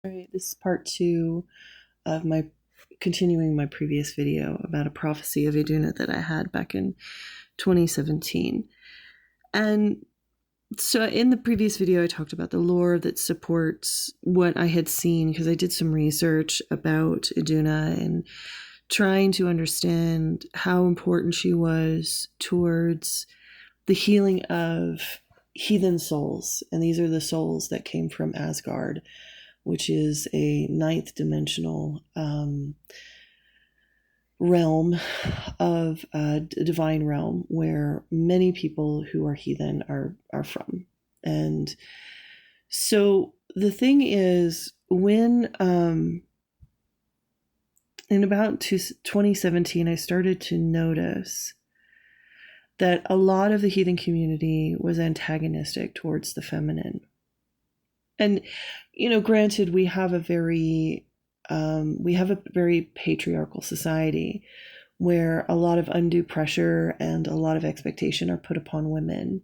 All right, this is part two of my continuing my previous video about a prophecy of Idunna that I had back in 2017. And so in the previous video, I talked about the lore that supports what I had seen because I did some research about Idunna and trying to understand how important she was towards the healing of heathen souls. And these are the souls that came from Asgard, which is a ninth dimensional realm of a divine realm where many people who are heathen are from. And so the thing is, when in about 2017, I started to notice that a lot of the heathen community was antagonistic towards the feminine. And granted, we have a very patriarchal society where a lot of undue pressure and a lot of expectation are put upon women.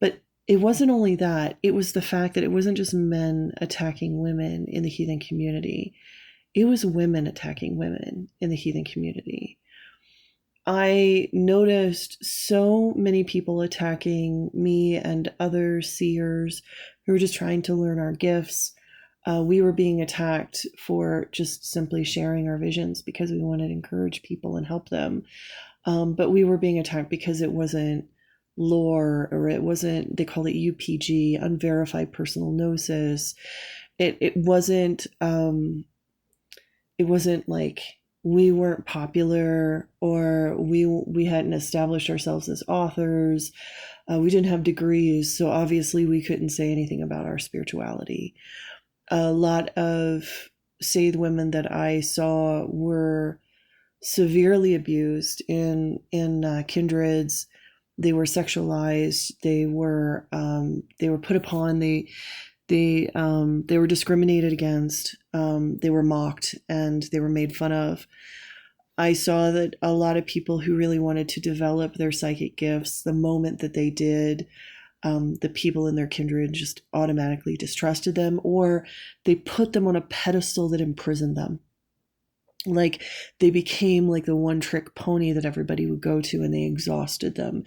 But it wasn't only that, it was the fact that it wasn't just men attacking women in the heathen community, it was women attacking women in the heathen community. I noticed so many people attacking me and other seers who were just trying to learn our gifts. We were being attacked for just simply sharing our visions because we wanted to encourage people and help them. But we were being attacked because it wasn't lore, or it wasn't, they called it UPG, unverified personal gnosis. It wasn't like we weren't popular, or we hadn't established ourselves as authors. We didn't have degrees, so obviously we couldn't say anything about our spirituality. A lot of Scythe women that I saw were severely abused in kindreds. They were sexualized. They were put upon. They were discriminated against. They were mocked and they were made fun of. I saw that a lot of people who really wanted to develop their psychic gifts, the moment that they did, the people in their kindred just automatically distrusted them, or they put them on a pedestal that imprisoned them. Like, they became like the one trick pony that everybody would go to, and they exhausted them,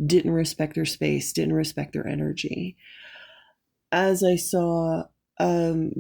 didn't respect their space, didn't respect their energy. As I saw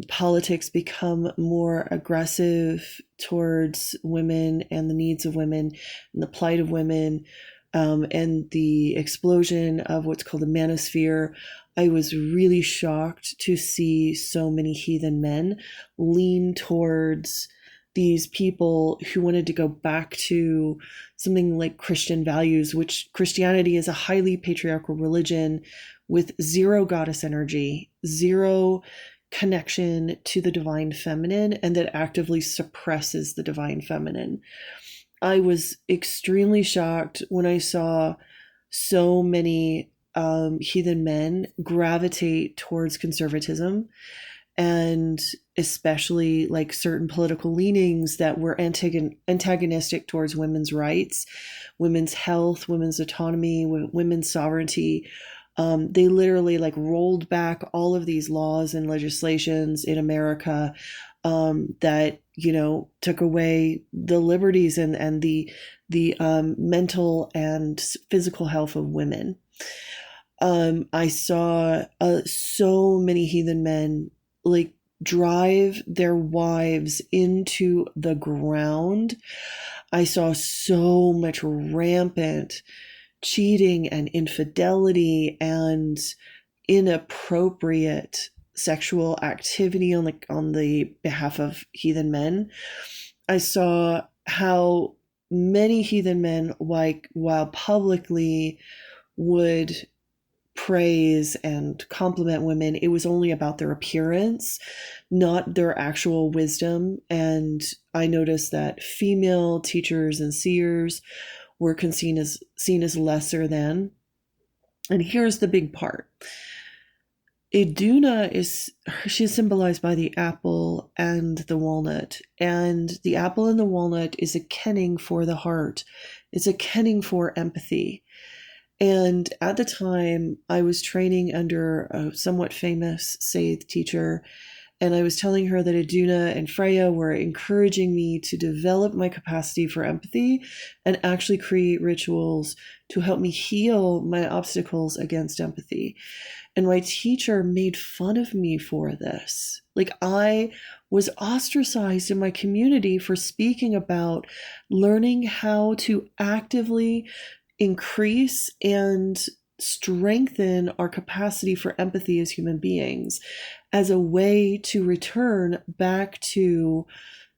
politics become more aggressive towards women and the needs of women and the plight of women, and the explosion of what's called the manosphere, I was really shocked to see so many heathen men lean towards these people who wanted to go back to something like Christian values, which Christianity is a highly patriarchal religion with zero goddess energy, zero connection to the divine feminine, and that actively suppresses the divine feminine. I was extremely shocked when I saw so many heathen men gravitate towards conservatism, and especially like certain political leanings that were antagonistic towards women's rights, women's health, women's autonomy, women's sovereignty. They literally like rolled back all of these laws and legislations in America, that took away the liberties and the mental and physical health of women. I saw so many heathen men like drive their wives into the ground. I saw so much rampant cheating and infidelity and inappropriate sexual activity on the behalf of heathen men. I saw how many heathen men, like, while publicly would praise and compliment women, it was only about their appearance, not their actual wisdom. And I noticed that female teachers and seers were seen as lesser than. And here's the big part. Idunna she's symbolized by the apple and the walnut. And the apple and the walnut is a kenning for the heart. It's a kenning for empathy. And at the time, I was training under a somewhat famous Scythe teacher, And I was telling her that Idunna and Freya were encouraging me to develop my capacity for empathy and actually create rituals to help me heal my obstacles against empathy. And my teacher made fun of me for this. Like, I was ostracized in my community for speaking about learning how to actively increase and strengthen our capacity for empathy as human beings as a way to return back to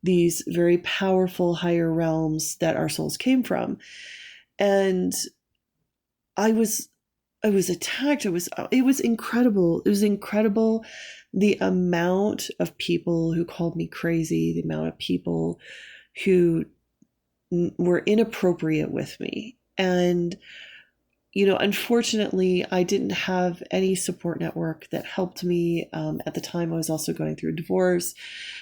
these very powerful higher realms that our souls came from. And I was I was attacked. It was incredible. It was incredible, the amount of people who called me crazy, the amount of people who were inappropriate with me. And unfortunately, I didn't have any support network that helped me. At the time, I was also going through a divorce,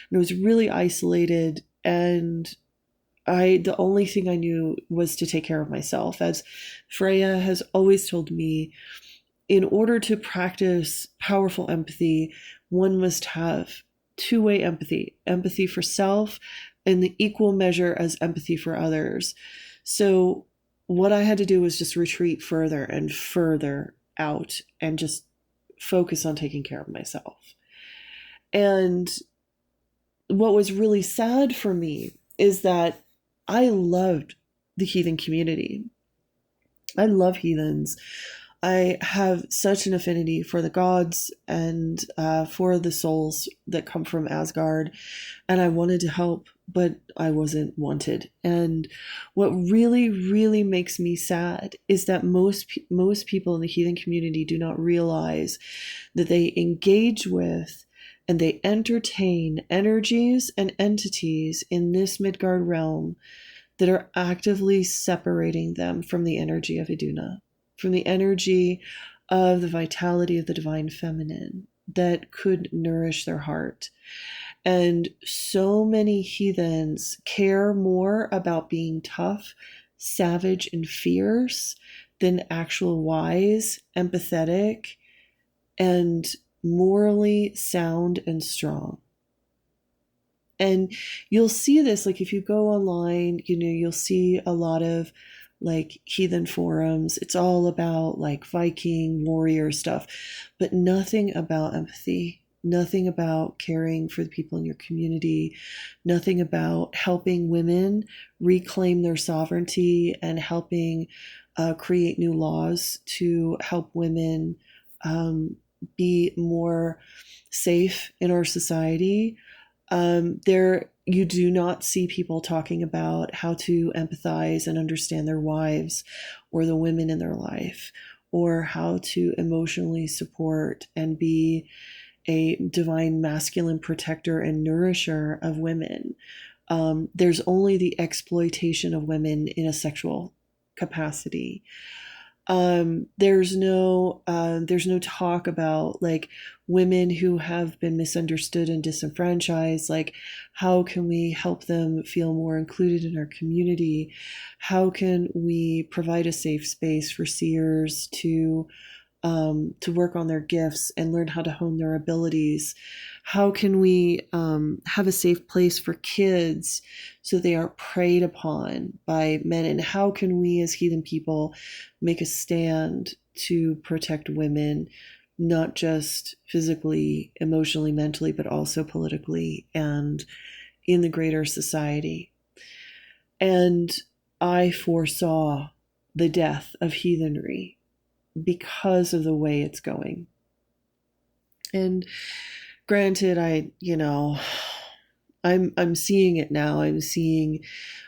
and I was really isolated. And the only thing I knew was to take care of myself. As Freya has always told me, in order to practice powerful empathy, one must have two-way empathy for self, and the equal measure as empathy for others. So what I had to do was just retreat further and further out and just focus on taking care of myself. And what was really sad for me is that I loved the heathen community. I love heathens. I have such an affinity for the gods and for the souls that come from Asgard, and I wanted to help, but I wasn't wanted. And what really, really makes me sad is that most people in the heathen community do not realize that they engage with and they entertain energies and entities in this Midgard realm that are actively separating them from the energy of Idunna, from the energy of the vitality of the divine feminine that could nourish their heart. And so many heathens care more about being tough, savage, and fierce than actual wise, empathetic, and morally sound and strong. And you'll see this, like, if you go online, you'll see a lot of like heathen forums. It's all about like Viking warrior stuff, but nothing about empathy, nothing about caring for the people in your community, nothing about helping women reclaim their sovereignty and helping create new laws to help women be more safe in our society. You do not see people talking about how to empathize and understand their wives or the women in their life, or how to emotionally support and be a divine masculine protector and nourisher of women. There's only the exploitation of women in a sexual capacity. There's no talk about like women who have been misunderstood and disenfranchised. Like, how can we help them feel more included in our community? How can we provide a safe space for seers to work on their gifts and learn how to hone their abilities? How can we have a safe place for kids so they aren't preyed upon by men? And how can we as heathen people make a stand to protect women, not just physically, emotionally, mentally, but also politically and in the greater society? And I foresaw the death of heathenry because of the way it's going. And granted, I'm seeing it now. I'm seeing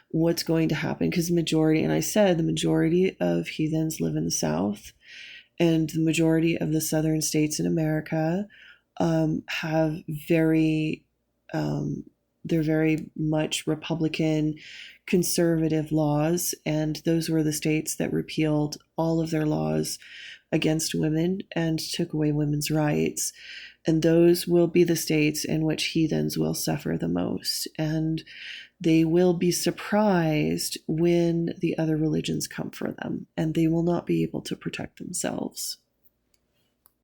what's going to happen, because the majority of heathens live in the South, and the majority of the southern states in America have they're very much Republican conservative laws, and those were the states that repealed all of their laws against women and took away women's rights. And those will be the states in which heathens will suffer the most. And they will be surprised when the other religions come for them, and they will not be able to protect themselves.